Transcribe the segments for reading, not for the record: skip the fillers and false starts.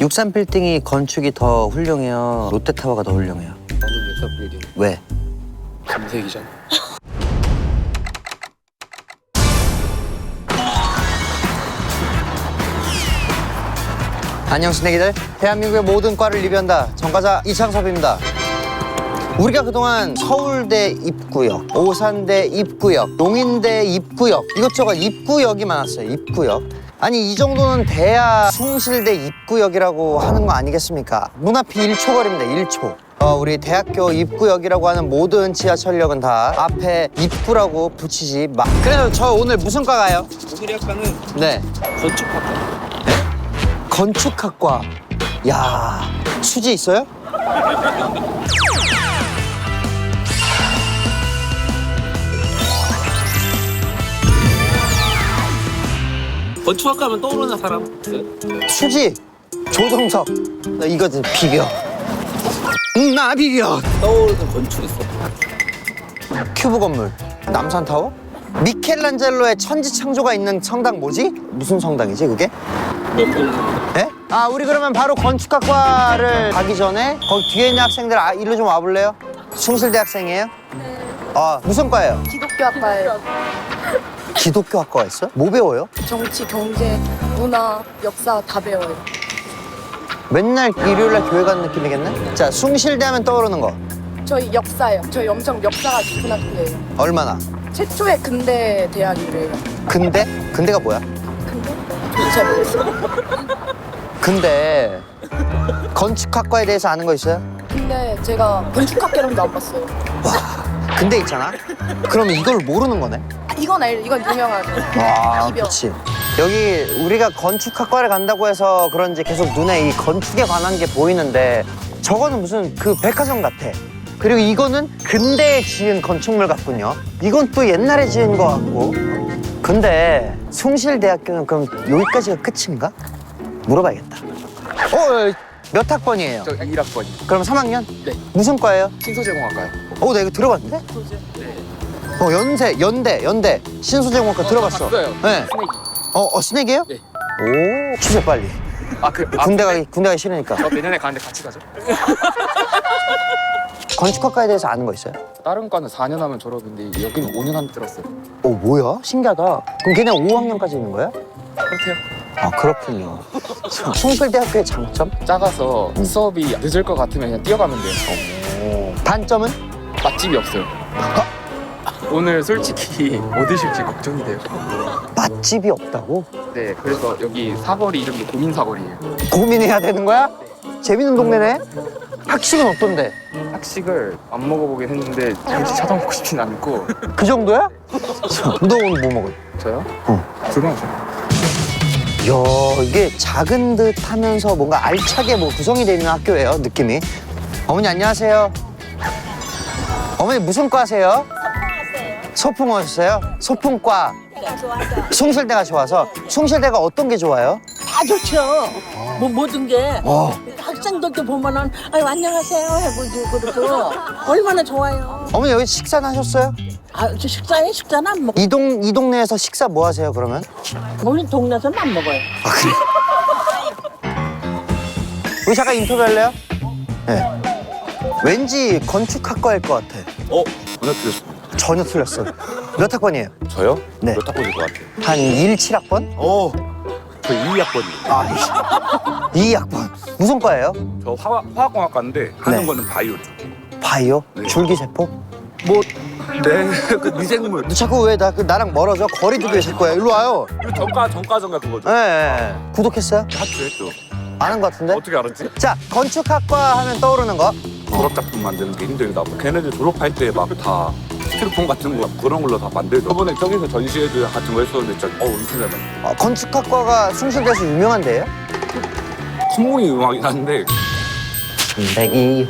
63빌딩이 건축이 더 훌륭해요? 롯데타워가 더 훌륭해요? 나는 63빌딩. 왜? 금색이잖아. 안녕 스낵이들, 대한민국의 모든 과를 리뷰한다 전과자 이창섭입니다. 우리가 그동안 서울대 입구역, 오산대 입구역, 용인대 입구역, 이것저것 입구역이 많았어요. 입구역. 아니 이 정도는 돼야 숭실대 입구역이라고 하는 거 아니겠습니까? 문 앞이 1초 거리입니다. 1초. 우리 대학교 입구역이라고 하는 모든 지하철역은 다 앞에 입구라고 붙이지 마. 그래서 저 오늘 무슨 과 가요? 오늘 학과는 네, 건축학과. 건축학과. 야, 수지 있어요? 건축학과면 떠오르는 사람 있어요? 수지, 조정석. 나 이거 좀 비벼. 나 비벼. 떠오르는 건축 있어. 큐브 건물, 남산타워? 미켈란젤로의 천지창조가 있는 성당 뭐지? 무슨 성당이지 그게? 명동. 네? 아, 우리 그러면 바로 건축학과를 가기 전에 거기 뒤에 있는 학생들 일로 좀 와볼래요? 숭실대 학생이에요? 네. 무슨 과예요? 기독교학과예요. 기독교 학과가 있어요? 뭐 배워요? 정치, 경제, 문화, 역사 다 배워요. 맨날 일요일날 교회 가는 느낌이겠네? 자, 숭실대 하면 떠오르는 거 저희 역사예요. 저희 엄청 역사가 깊은 학교예요. 얼마나? 최초의 근대 대학이래요. 근대? 근대가 뭐야? 근대? 저도 잘 모르겠어요. 근데 건축학과에 대해서 아는 거 있어요? 근데 제가 건축학개론도 안 봤어요. 근대 있잖아? 그러면 이걸 모르는 거네? 이건 이건 유명하죠. 비벼. 그렇지. 여기 우리가 건축학과를 간다고 해서 그런지 계속 눈에 이 건축에 관한 게 보이는데 저거는 무슨 그 백화점 같아. 그리고 이거는 근대에 지은 건축물 같군요. 이건 또 옛날에 지은 거 같고. 근데 숭실대학교는 그럼 여기까지가 끝인가? 물어봐야겠다. 몇 학번이에요? 저 1학번이. 그럼 3학년? 네. 무슨 과예요? 신소재공학과요. 나 이거 들어봤는데? 네. 연대 신소재공학과 들어봤어. 봤어요. 네. 스낵이. 스낵이에요? 네. 오, 취재 빨리. 군대 가기 싫으니까. 저 내년에 가는데 같이 가죠. 건축학과에 대해서 아는 거 있어요? 다른 과는 4년 하면 졸업인데 여기는 5년 하면 들었어요. 뭐야? 신기하다. 그럼 걔네 5학년까지 있는 거야? 그렇대요. 그렇군요. 숭실대학교의 장점? 작아서 수업이 늦을 것 같으면 그냥 뛰어가면 돼요. 단점은? 맛집이 없어요. 오늘 솔직히 뭐 드실지 걱정이 돼요. 맛집이 없다고? 네, 그래서 여기 사거리 이름이 고민사거리예요. 고민해야 되는 거야? 재밌는 동네네? 학식은 어떤데? 학식을 안 먹어보긴 했는데 굳이 찾아먹고 싶진 않고. 그 정도야? 너 오늘 뭐 먹을? 저요? 불만이죠. 이야, 이게 작은 듯 하면서 뭔가 알차게 구성이 되어 있는 학교예요, 느낌이. 어머니 안녕하세요. 어머니 무슨 과세요? 소풍 하셨어요? 소풍과. 숭실대가 좋아서. 숭실대가 어떤 게 좋아요? 다 좋죠. 모든 게 어. 학생들도 보면은 아유 안녕하세요 해보고 그러고 얼마나 좋아요. 어머니 여기 식사는 하셨어요? 저 식사는 안 먹어. 이 동네에서 식사 뭐 하세요, 그러면? 우리 동네에서는 안 먹어요. 우리 잠깐 인터뷰할래요? 네. 왠지 건축학과일 것 같아. 전혀 틀렸습니다. 전혀 틀렸어. 몇 학번이에요? 저요? 네. 몇 학번일 것 같아요? 한 17학번? 저 2학번이에요. 2학번. 무슨 과예요? 저 화학공학과인데 하는 네. 거는 바이오 쪽. 바이오? 네. 줄기세포? 그 미생물. 너 자꾸 왜 나랑 멀어져? 거리 두고 계실 거야. 일로 와요. 이거 전과 그거죠. 네. 구독했어요? 했죠. 아는 것 같은데? 어떻게 알았지? 자, 건축학과 하면 떠오르는 거. 졸업 작품 만드는 게 힘들다고. 걔네들 졸업할 때 막 다 스티로폼 같은 거 그런 걸로 다 만들죠. 저번에 저기서 전시회들 같은 거 했었는데 진짜 엄청 잘 만들어. 건축학과가 숭실대에서 유명한 데예요? 성공이 음악이긴 한데 102호.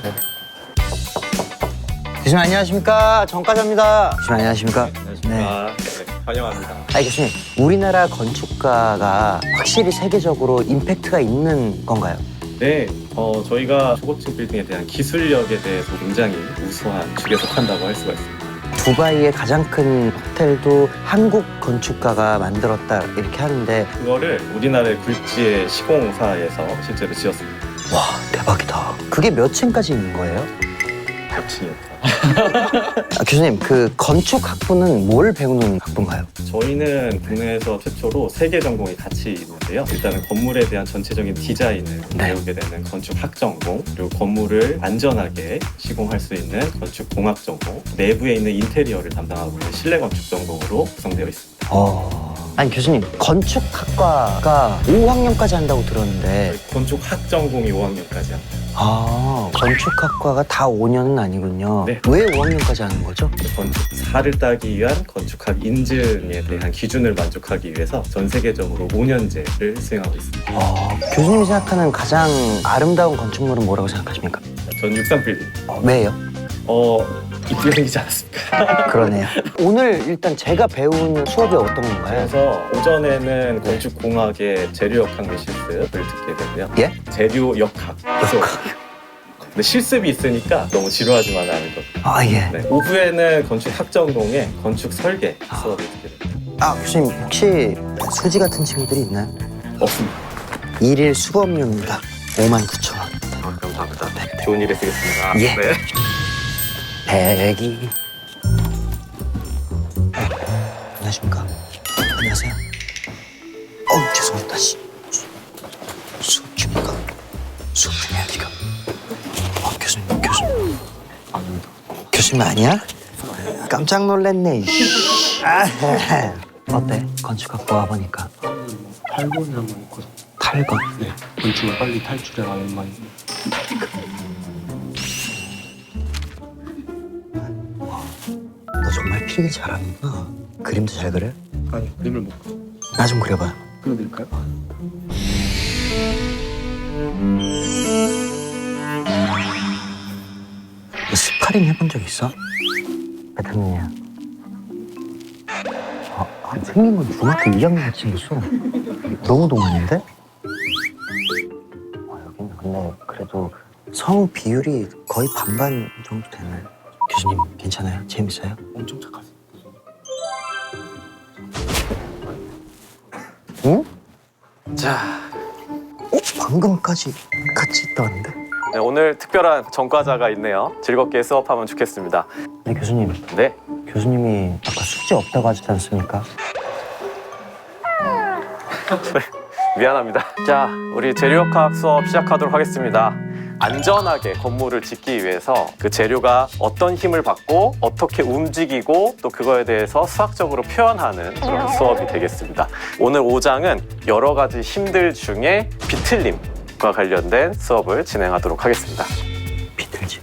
교수님 안녕하십니까? 전과자입니다. 교수님 안녕하십니까? 네, 환영합니다. 교수님, 우리나라 건축가가 확실히 세계적으로 임팩트가 있는 건가요? 네, 저희가 초고층 빌딩에 대한 기술력에 대해서 굉장히 우수한 축에 속한다고 할 수가 있습니다. 두바이의 가장 큰 호텔도 한국 건축가가 만들었다 이렇게 하는데 그거를 우리나라의 굴지의 시공사에서 실제로 지었습니다. 와 대박이다. 그게 몇 층까지 있는 거예요? 100층이었다. 교수님 그 건축 학부는 뭘 배우는 학부인가요? 저희는 국내에서 최초로 3개 전공이 같이 있는데요. 일단은 건물에 대한 전체적인 디자인을 네. 배우게 되는 건축학 전공, 그리고 건물을 안전하게 시공할 수 있는 건축공학 전공, 내부에 있는 인테리어를 담당하고 있는 실내 건축 전공으로 구성되어 있습니다. 아니 교수님 건축학과가 5학년까지 한다고 들었는데 건축학 전공이 5학년까지 합니다. 건축학과가 다 5년은 아니군요. 네. 왜 5학년까지 하는 거죠? 건축사를 따기 위한 건축학 인증에 대한 기준을 만족하기 위해서 전 세계적으로 5년제를 수행하고 있습니다. 교수님이 생각하는 가장 아름다운 건축물은 뭐라고 생각하십니까? 전 63빌딩. 왜요? 이쁘게 생기지 않았습니까? 그러네요. 오늘 일단 제가 배우는 수업이 어떤 건가요? 그래서 오전에는 건축공학의 재료역학 및 실습을 듣게 되고요. 예? 재료역학. 수업. 근데 실습이 있으니까 너무 지루하지만은 않을 것 같아요. 아 예. 네. 오후에는 건축학전공의 건축 설계 수업을 듣게 됩니다. 교수님 혹시 수지 같은 친구들이 있나요? 없습니다. 일일 수업료입니다. 59,000원. 감사합니다. 좋은 일에 쓰겠습니다. 예. 네. 대기. 안녕하십니까? 안녕하세요. 죄송합니다. 수업 중인가? 수업 중이야 지금. 교수님. 교수님 아니야? 깜짝 놀랐네. 어때? 건축학과 와보니까. 8번이 한 번 있거든. 8번. 네. 건축을 빨리 탈출해라 이런 말이. 너 정말 필기 잘하는구나. 그림도 잘 그려? 아니 그림을 못 그려. 나 좀 그려봐. 그려드릴까요? 너 스파링 해본 적 있어? 베트남이야. 생긴 건 중학교 2학년 친구수. 너무 동안인데? 여기는 근데 그래도 성우 비율이 거의 반반 정도 되네. 교수님 괜찮아요? 재밌어요? 엄청 착하세요. 응? 자, 방금까지 같이 있다는데? 네, 오늘 특별한 전과자가 있네요. 즐겁게 수업하면 좋겠습니다. 네 교수님. 네. 교수님이 아까 숙제 없다고 하지 않습니까? 미안합니다. 자, 우리 재료역학 수업 시작하도록 하겠습니다. 안전하게 건물을 짓기 위해서 그 재료가 어떤 힘을 받고 어떻게 움직이고 또 그거에 대해서 수학적으로 표현하는 그런 수업이 되겠습니다. 오늘 5장은 여러 가지 힘들 중에 비틀림과 관련된 수업을 진행하도록 하겠습니다. 비틀지.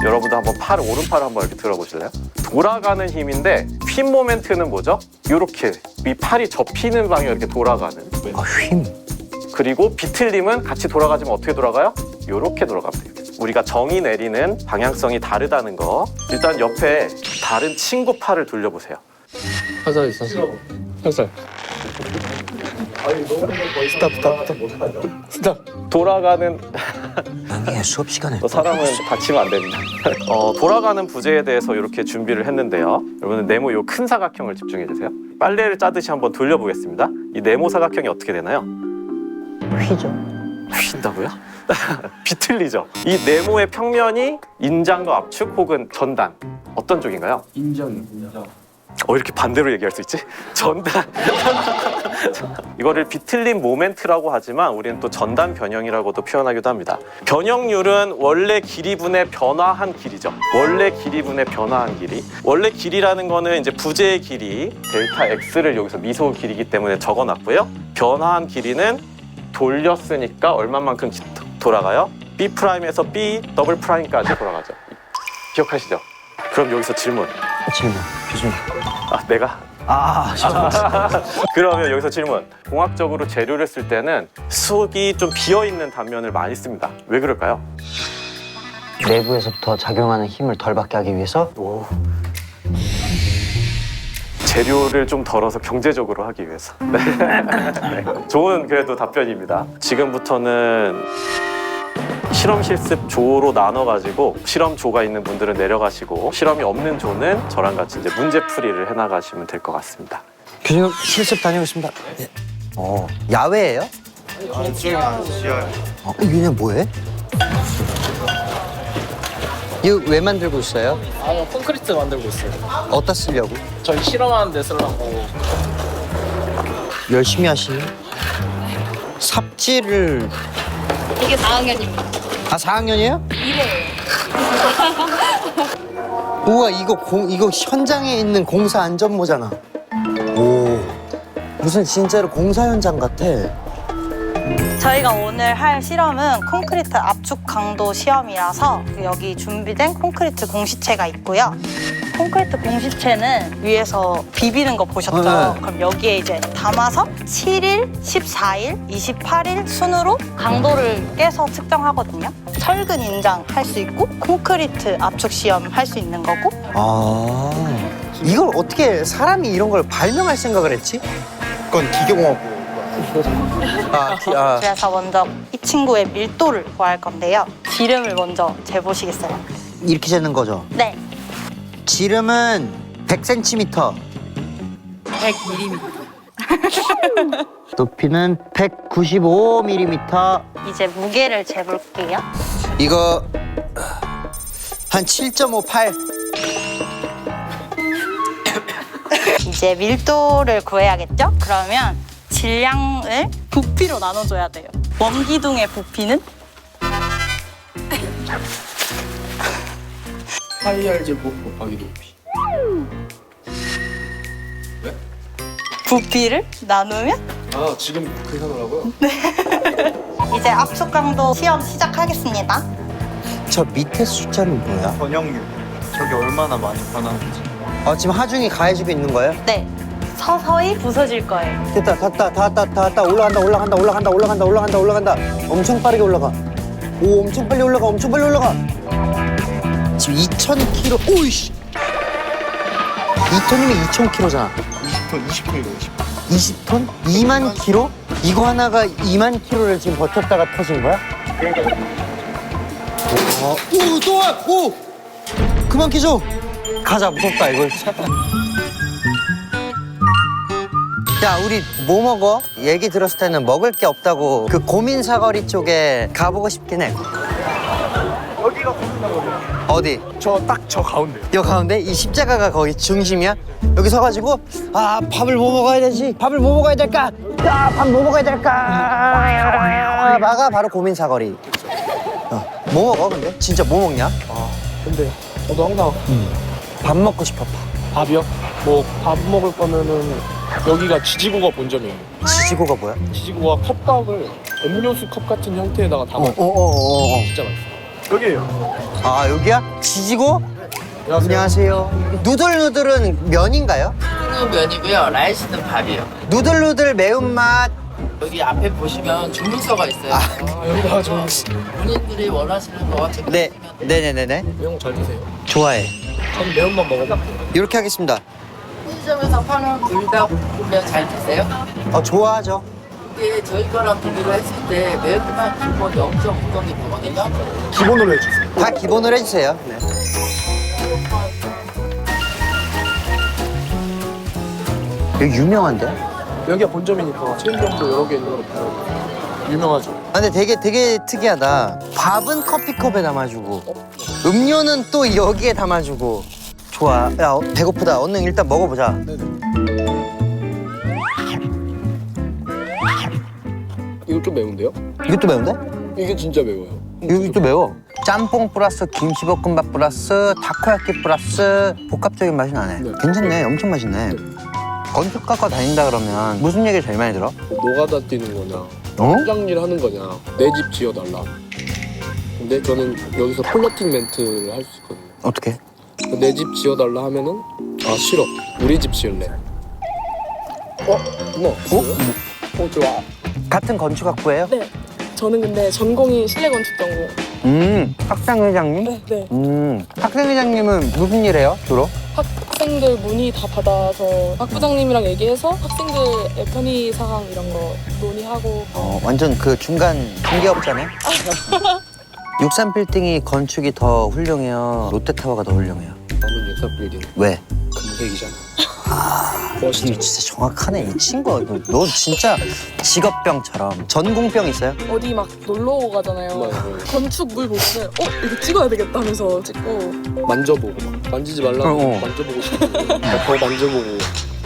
여러분도 한번 오른팔을 한번 이렇게 들어보실래요? 돌아가는 힘인데 휨 모멘트는 뭐죠? 이렇게 이 팔이 접히는 방향으로 이렇게 돌아가는. 힘. 그리고 비틀림은 같이 돌아가지면 어떻게 돌아가요? 이렇게 돌아갑니다. 우리가 정의 내리는 방향성이 다르다는 거. 일단 옆에 다른 친구 팔을 돌려보세요. 화살 있어. 화살. 스탑. 돌아가는 나중에 수업 시간에 사람은 다치면 안 됩니다. 돌아가는 부재에 대해서 이렇게 준비를 했는데요. 여러분은 네모 이 큰 사각형을 집중해 주세요. 빨래를 짜듯이 한번 돌려보겠습니다. 이 네모 사각형이 어떻게 되나요? 휘죠. 휜다고요? 비틀리죠. 이 네모의 평면이 인장과 압축 혹은 전단 어떤 쪽인가요? 인정. 이렇게 반대로 얘기할 수 있지? 전단. 이거를 비틀림 모멘트라고 하지만 우리는 또 전단 변형이라고도 표현하기도 합니다. 변형률은 원래 길이분의 변화한 길이죠. 원래 길이분의 변화한 길이. 원래 길이라는 거는 이제 부재의 길이 델타 X를 여기서 미소 길이기 때문에 적어놨고요. 변화한 길이는 돌렸으니까 얼마만큼 돌아가요? B'에서 B 더블 프라임까지 돌아가죠. 기억하시죠? 그럼 여기서 질문. 질문. 교수님. 내가? 그러면 여기서 질문. 공학적으로 재료를 쓸 때는 수이 좀 비어있는 단면을 많이 씁니다. 왜 그럴까요? 내부에서부터 작용하는 힘을 덜 받게 하기 위해서. 재료를 좀 덜어서 경제적으로 하기 위해서. 네. 좋은 그래도 답변입니다. 지금부터는 실험 실습 조로 나눠가지고 실험조가 있는 분들은 내려가시고 실험이 없는 조는 저랑 같이 이제 문제풀이를 해나가시면 될 것 같습니다. 교수님 실습 다녀오겠습니다. 네. 야외예요? 이게 뭐해? 이거 왜 만들고 있어요? 콘크리트 만들고 있어요. 어디다 쓰려고? 저희 실험하는 데 쓰려고. 열심히 하시네. 삽질을. 이게 4학년입니다. 아, 4학년이에요? 1회예요. 우와, 이거 현장에 있는 공사 안전모잖아. 오, 무슨 진짜로 공사 현장 같아. 저희가 오늘 할 실험은 콘크리트 압축 강도 시험이라서 여기 준비된 콘크리트 공시체가 있고요. 콘크리트 공시체는 위에서 비비는 거 보셨죠? 네. 그럼 여기에 이제 담아서 7일, 14일, 28일 순으로 강도를 깨서 측정하거든요. 철근 인장 할 수 있고 콘크리트 압축 시험 할 수 있는 거고. 아, 이걸 어떻게 사람이 이런 걸 발명할 생각을 했지? 그건 기계공학부. 그래서 먼저 이 친구의 밀도를 구할 건데요. 지름을 먼저 재보시겠어요? 이렇게 재는 거죠? 네. 지름은 100cm. 100mm. 높이는 195mm. 이제 무게를 재볼게요. 이거 한 7.58. 이제 밀도를 구해야겠죠? 그러면 질량을 부피로 나눠줘야 돼요. 원기둥의 부피는? 파이알 제곱 곱하기 높이. 부피를 나누면? 아, 지금 계산을 하고요? 이제 압축 강도 시험 시작하겠습니다. 저 밑에 숫자는 뭐야? 번영률. 저게 얼마나 많이 변하는지. 지금 하중이 가해지고 있는 거예요? 네. 서서히 부서질 거예요. 됐다, 다 왔다. 올라간다. 엄청 빠르게 올라가. 오, 엄청 빨리 올라가. 지금 2,000km. 오이씨. 2톤이면 2,000km잖아. 20톤이고 20톤? 2만 킬로? 이거 하나가 2만 킬로를 지금 버텼다가 터진 거야? 오, 또 와! 오! 그만 끼줘! 가자, 무섭다, 이거. 야, 우리 뭐 먹어? 얘기 들었을 때는 먹을 게 없다고 그 고민 사거리 쪽에 가보고 싶긴 해. 여기가 무슨 사거리야? 어디? 저 딱 저 가운데. 여 가운데? 이 십자가가 거기 중심이야? 여기 서가지고 밥을 뭐 먹어야 되지? 밥을 뭐 먹어야 될까? 밥 뭐 먹어야 될까? 마가 바로 고민 사거리. 뭐 먹어 근데? 진짜 뭐 먹냐? 근데 저도 항상 밥 먹고 싶어. 밥이요? 뭐 밥 먹을 거면은 여기가 지지고가 본점이에요. 지지고가 뭐야? 지지고가 컵밥을 음료수 컵 같은 형태에다가 담아. 진짜 맛있어. 여기에요. 아, 여기야? 지지고? 안녕하세요. 누들누들은 면인가요? 는 면이고요. 라이스는 밥이에요. 누들누들 매운맛. 여기 앞에 보시면 주문서가 있어요. 여기가 좀 본인들이 원하시는 거 네, 체크하시면 네네네네. 매운 거 잘 드세요. 좋아해. 전 매운맛 먹어볼게요. 이렇게 하겠습니다. 편의점에서 파는 불닭볶음면 잘 드세요? 좋아하죠. 이게 저희 거랑 비교를 했을 때 매운맛 기본 0.5이 되거든요. 기본으로 해주세요. 다 기본으로 해주세요. 네. 여기 유명한데? 여기가 본점이니까 체인점도 여러 개 있는 거 봐요. 유명하죠. 근데 되게 특이하다. 밥은 커피컵에 담아주고 음료는 또 여기에 담아주고. 좋아. 야, 배고프다. 얼른 일단 먹어보자. 이거 좀 매운데요? 이것도 매운데? 이게 진짜 매워요. 이것도 매워. 짬뽕 플러스 김치볶음밥 플러스 타코야끼 플러스 복합적인 맛이 나네. 네. 괜찮네. 엄청 맛있네. 건축 갖고 다닌다 그러면 무슨 얘기를 제일 많이 들어? 노가다 뛰는 거냐, 어? 포장일 하는 거냐, 내 집 지어달라. 근데 저는 여기서 플러팅 멘트를 할 수 있거든요. 어떻게? 내 집 지어달라 하면은 싫어. 우리 집 지을래. 뭐? 좋아. 같은 건축학부예요? 네. 저는 근데 전공이 실내건축 전공. 학생회장님? 네. 학생회장님은 무슨 일 해요, 주로? 학생들 문의 다 받아서 학부장님이랑 얘기해서 학생들의 편의 사항 이런 거 논의하고. 완전 그 중간 중개업자네? 육산 빌딩이 건축이 더 훌륭해요? 롯데타워가 더 훌륭해요? 저는 육산 빌딩 왜? 금색이잖아. 이거 진짜 정확하네 이 친구. 너 진짜 직업병처럼. 전공병 있어요? 어디 막 놀러 가잖아요. 맞아요. 건축 물 보면은 이거 찍어야 되겠다 하면서 찍고. 만져보고 막 만지지 말라고 만져보고 싶고 더 만져보고.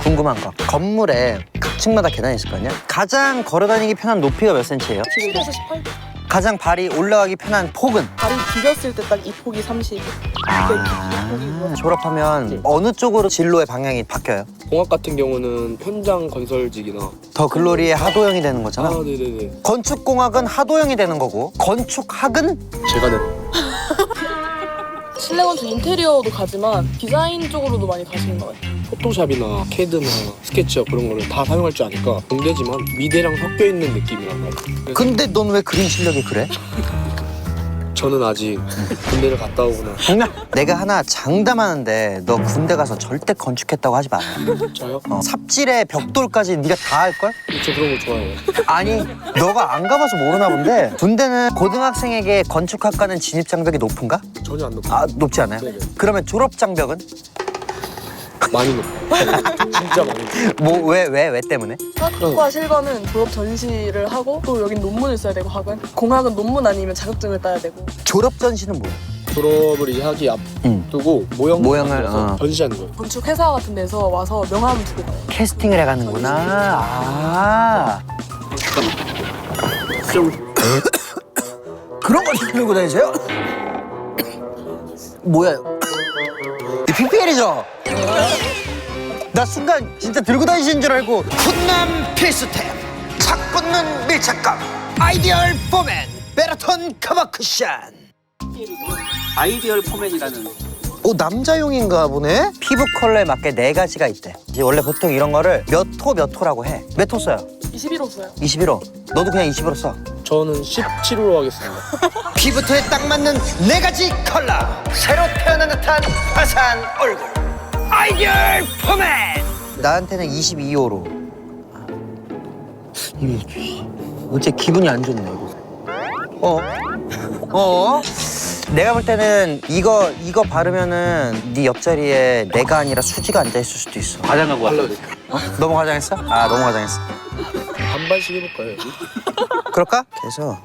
궁금한 거. 건물에 각 층마다 계단이 있을 거 아니야? 가장 걸어다니기 편한 높이가 몇 센치예요? 17에서 18. 가장 발이 올라가기 편한 폭은? 다리 디뎠을 때 딱 이 폭이 30. 졸업하면 어느 쪽으로 진로의 방향이 바뀌어요? 공학 같은 경우는 현장 건설직이나. 더 글로리의 하도형이 되는 거잖아. 네네네. 건축공학은 하도형이 되는 거고 건축학은? 제가 낸 실내 건축 인테리어도 가지만 디자인 쪽으로도 많이 가시는 것 같아요. 포토샵이나 캐드나 스케치업 그런 거를 다 사용할 줄 아니까 공대지만 미대랑 섞여 있는 느낌이란 말이에요. 근데 넌 왜 그림 실력이 그래? 저는 아직 군대를 갔다 오거나. 내가 하나 장담하는데 너 군대 가서 절대 건축했다고 하지 마. 저요? 삽질에 벽돌까지 네가 다 할걸? 저 그런 거 좋아해요. 아니 너가 안 가봐서 모르나 본데 군대는 고등학생에게 건축학과는 진입장벽이 높은가? 전혀 안 높아요. 아 높지 않아요? 네네. 그러면 졸업장벽은? 많이 높아요. 진짜 많이 높아요. 뭐 왜 때문에? 학과 실거는 졸업 전시를 하고 또 여긴 논문을 써야 되고 학은 공학은 논문 아니면 자격증을 따야 되고. 졸업 전시는 뭐야? 졸업을 이제 하기 앞두고 모형을 만들어서 전시하는 거예요. 건축 회사 같은 데서 와서 명함 주고 가요. 캐스팅을 해가는구나. 아 그런 걸 들고 다니세요? 뭐야? 이 PPL이죠? 나 순간 진짜 들고 다니시는 줄 알고. 훈남 필수템 착 붙는 밀착감 아이디얼 포맨 베라톤 커버 쿠션. 아이디얼 포맨이라는 남자용인가 보네? 피부 컬러에 맞게 4가지가 있대. 이제 원래 보통 이런 거를 몇 호라고 해. 몇 호 써요? 21호 써요. 21호. 너도 그냥 21호 써. 저는 17호로 하겠습니다. 피부톤에 딱 맞는 4가지 컬러. 새로 태어난 듯한 화사한 얼굴. 아이디얼 포맨. 나한테는 22호로. 어째 기분이 안 좋네 이거. 내가 볼 때는 이거 바르면은 네 옆자리에 내가 아니라 수지가 앉아 있을 수도 있어. 화장하고 왔어요. 너무 화장했어? 아 너무 화장했어. 한 발씩 해볼까요? 여기? 그럴까? 그래서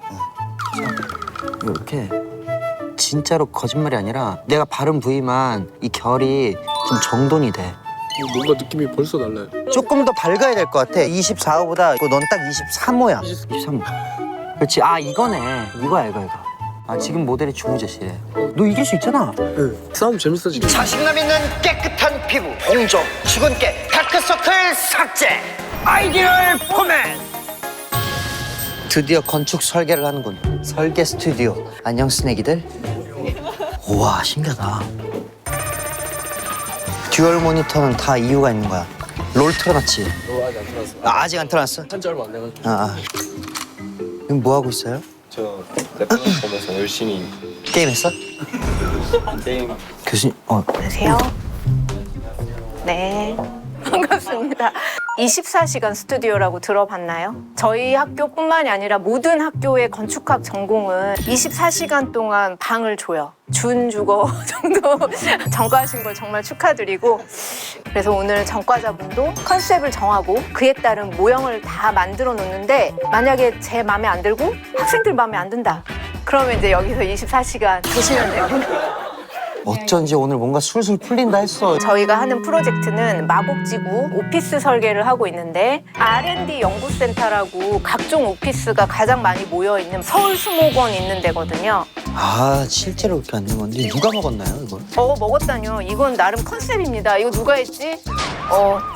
이렇게 진짜로 거짓말이 아니라 내가 바른 부위만 이 결이 좀 정돈이 돼. 뭔가 느낌이 벌써 달라요. 조금 더 밝아야 될 것 같아. 24호보다 넌 딱 23호야. 23호. 그렇지. 아 이거네. 이거야 이거. 아 지금 모델이 주무재씨래. 너 이길 수 있잖아. 네. 싸움 재밌어지게. 자신감 있는 깨끗한 피부. 홍조, 주근깨, 다크서클 삭제. 아이디얼 포맨. 드디어 건축 설계를 하는군. 설계 스튜디오. 안녕 스낵이들. 우와 신기하다. 듀얼 모니터는 다 이유가 있는 거야. 롤 틀어놨지? 아직 안 틀었어요. 아직 안 틀어놨어? 한지 얼마 안 돼가지고. 지금 뭐 하고 있어요? 저 래퍼 보면서 열심히 게임했어? 게임. 교수님, 안녕하세요. 네. 반갑습니다. 24시간 스튜디오라고 들어봤나요? 저희 학교뿐만이 아니라 모든 학교의 건축학 전공은 24시간 동안 방을 줘요. 준주거 정도 전과하신 걸 정말 축하드리고, 그래서 오늘 전과자분도 컨셉을 정하고 그에 따른 모형을 다 만들어 놓는데, 만약에 제 마음에 안 들고 학생들 마음에 안 든다, 그러면 이제 여기서 24시간 계시면 됩니다. 어쩐지 오늘 뭔가 술술 풀린다 했어. 저희가 하는 프로젝트는 마곡지구 오피스 설계를 하고 있는데, R&D 연구센터라고 각종 오피스가 가장 많이 모여있는 서울 수목원 있는 데거든요. 아 실제로 그렇게 안 된 건데 누가 먹었나요 이걸? 먹었다뇨. 이건 나름 컨셉입니다. 이거 누가 했지?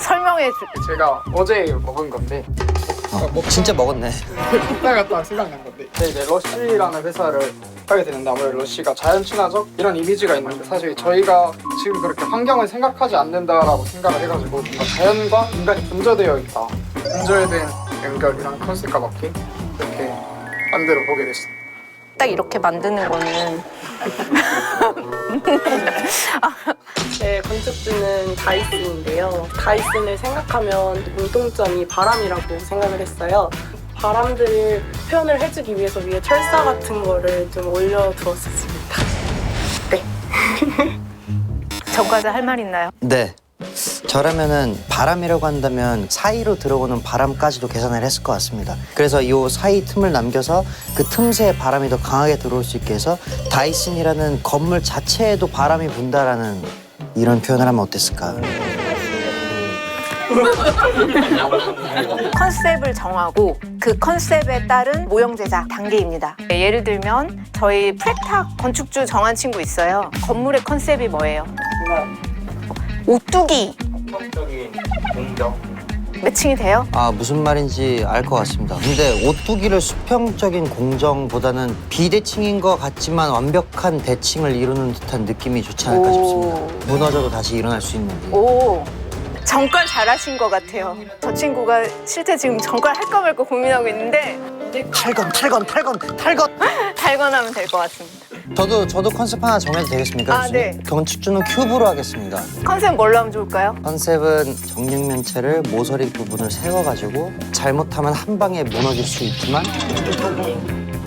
설명해 줄. 제가 어제 먹은 건데 진짜 먹었네. 이따 갔다 생각난 건데 이제 러쉬라는 회사를 하게 되는데, 아무래도 러쉬가 자연 친화적 이런 이미지가 있는데, 사실 저희가 지금 그렇게 환경을 생각하지 않는다라고 생각을 해가지고 뭔가 자연과 인간이 분절되어 있다, 분절된 연결이랑 컨셉과 맞게 이렇게 만들어 보게 됐습니다. 딱 이렇게 만드는 거는 제 컨셉트는 다이슨인데요. 다이슨을 생각하면 공통점이 바람이라고 생각을 했어요. 바람들을 표현을 해주기 위해서 위에 철사 같은 거를 좀 올려두었습니다. 네. 전과자 할 말 있나요? 네. 저라면은 바람이라고 한다면 사이로 들어오는 바람까지도 계산을 했을 것 같습니다. 그래서 이 사이 틈을 남겨서 그 틈새에 바람이 더 강하게 들어올 수 있게 해서 다이슨이라는 건물 자체에도 바람이 분다라는 이런 표현을 하면 어땠을까? 컨셉을 정하고 그 컨셉에 따른 모형 제작 단계입니다. 예를 들면 저희 프레탁 건축주 정한 친구 있어요. 건물의 컨셉이 뭐예요? 오뚜기. 성적인 공정. 매칭이 돼요? 아, 무슨 말인지 알 것 같습니다. 근데 오뚜기를 수평적인 공정보다는 비대칭인 것 같지만 완벽한 대칭을 이루는 듯한 느낌이 좋지 않을까 싶습니다. 무너져도 다시 일어날 수 있는. 오, 전과를 잘하신 것 같아요. 저 친구가 실제 지금 전과를 할까 말까 고민하고 있는데 탈건! 달건하면 될 것 같습니다. 저도 컨셉 하나 정해도 되겠습니까? 아, 교수님? 네. 건축주는 큐브로 하겠습니다. 컨셉 뭘로 하면 좋을까요? 컨셉은 정육면체를 모서리 부분을 세워가지고 잘못하면 한 방에 무너질 수 있지만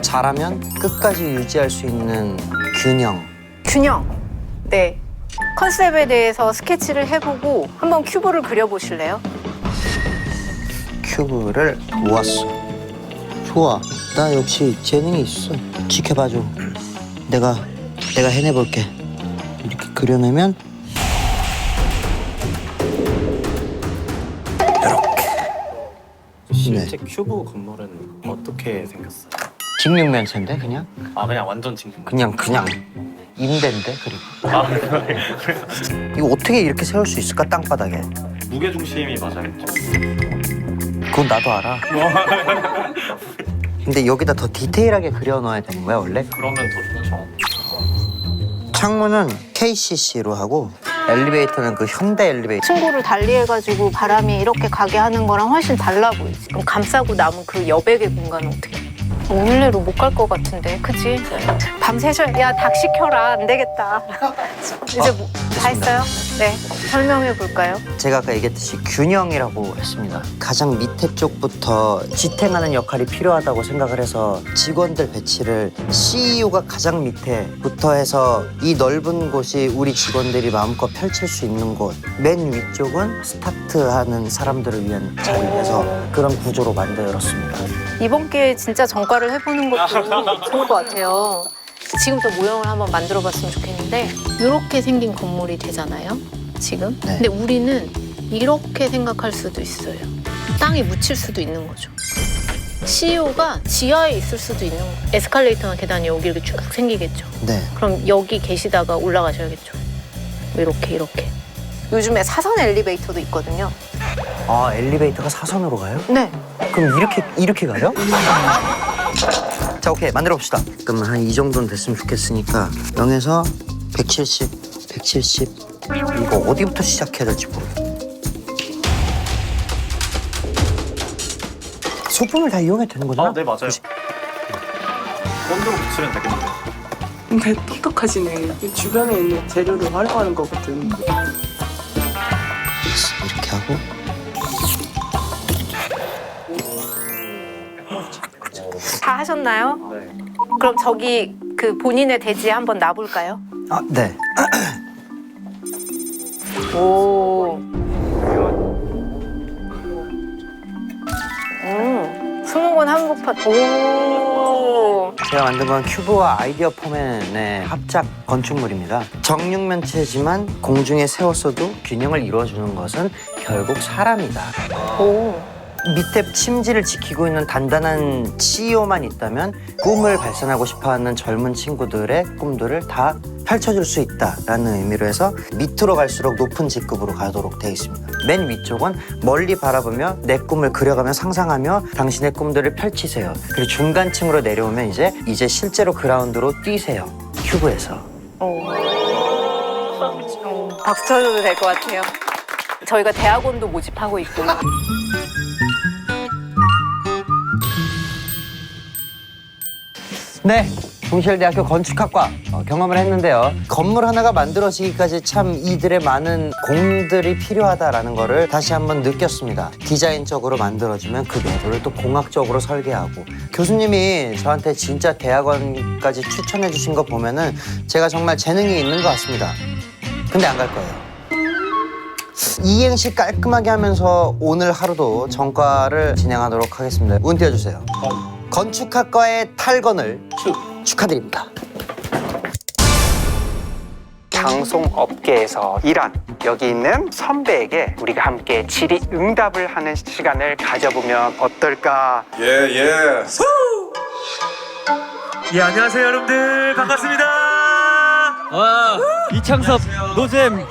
잘하면 끝까지 유지할 수 있는 균형. 균형. 네. 컨셉에 대해서 스케치를 해보고 한번 큐브를 그려보실래요? 큐브를 모았어. 좋아. 나 역시 재능이 있어. 지켜봐줘. 내가 해내볼게. 이렇게 그려내면 실제 큐브 건물은 어떻게 생겼어요? 직육면체인데 그냥? 아 그냥 완전 직접. 그냥 임대인데 그리고. 아 그래. 이거 어떻게 이렇게 세울 수 있을까 땅바닥에? 무게 중심이 맞아야겠죠. 그건 나도 알아. 근데 여기다 더 디테일하게 그려 넣어야 되는 거야 원래? 그러면 더 좋죠. 창문은 KCC로 하고 엘리베이터는 그 현대 엘리베이터. 층고를 달리해가지고 바람이 이렇게 가게 하는 거랑 훨씬 달라 보이지. 그럼 감싸고 남은 그 여백의 공간은 어떻게 해? 오늘내로 못 갈 것 같은데, 그치? 밤새셔야, 야, 닭 시켜라. 안 되겠다. 이제 뭐, 다 했어요? 네. 설명해 볼까요? 제가 아까 얘기했듯이 균형이라고 했습니다. 가장 밑에 쪽부터 지탱하는 역할이 필요하다고 생각을 해서 직원들 배치를 CEO가 가장 밑에부터 해서 이 넓은 곳이 우리 직원들이 마음껏 펼칠 수 있는 곳, 맨 위쪽은 스타트하는 사람들을 위한 자리에서 그런 구조로 만들었습니다. 이번 기회에 진짜 전과를 해보는 것도 좋을 것 같아요. 지금부터 모형을 한번 만들어봤으면 좋겠는데 이렇게 생긴 건물이 되잖아요, 지금. 네. 근데 우리는 이렇게 생각할 수도 있어요. 땅에 묻힐 수도 있는 거죠. CEO가 지하에 있을 수도 있는 거예요. 에스컬레이터나 계단이 여기 이렇게 쭉 생기겠죠. 네. 그럼 여기 계시다가 올라가셔야겠죠. 이렇게. 요즘에 사선 엘리베이터도 있거든요. 아, 엘리베이터가 사선으로 가요? 네. 그럼 이렇게 가요? 자, 오케이. 만들어 봅시다. 그럼 한 이 정도는 됐으면 좋겠으니까 0에서 170. 이거 어디부터 시작해야 될지 모르겠어. 소품을 다 이용해도 되는 거잖아? 아 네 맞아요. 본드로 붙이면 되겠네요. 근데 똑똑하시네. 이 주변에 있는 재료를 활용하는 거거든. 이렇게 하고 다 하셨나요? 네. 그럼 저기 그 본인의 대지에 한번 놔볼까요? 아, 네. 오. 수목원 한복판. 오. 제가 만든 건 큐브와 아이디어 포맨의 합작 건축물입니다. 정육면체지만 공중에 세웠어도 균형을 이루어주는 것은 결국 사람이다. 오. 밑에 심지를 지키고 있는 단단한 CEO만 있다면 꿈을 발산하고 싶어하는 젊은 친구들의 꿈들을 다 펼쳐줄 수 있다라는 의미로 해서 밑으로 갈수록 높은 직급으로 가도록 되어 있습니다. 맨 위쪽은 멀리 바라보며 내 꿈을 그려가며 상상하며 당신의 꿈들을 펼치세요. 그리고 중간층으로 내려오면 이제 실제로 그라운드로 뛰세요. 큐브에서. 박수 쳐줘도 될 것 같아요. 저희가 대학원도 모집하고 있고. 네, 동시열대학교 건축학과 경험을 했는데요. 건물 하나가 만들어지기까지 참 이들의 많은 공들이 필요하다라는 거를 다시 한번 느꼈습니다. 디자인적으로 만들어주면 그 내부를 또 공학적으로 설계하고 교수님이 저한테 진짜 대학원까지 추천해 주신 거 보면은 제가 정말 재능이 있는 것 같습니다. 근데 안 갈 거예요. 이행시 깔끔하게 하면서 오늘 하루도 전과를 진행하도록 하겠습니다. 운 띄워주세요. 건축학과의 탈건을 축하드립니다. 방송업계에서 일한 여기 있는 선배에게 우리가 함께 질의응답을 하는 시간을 가져보면 어떨까? 예. 예, 안녕하세요 여러분들 반갑습니다. 이창섭 노잼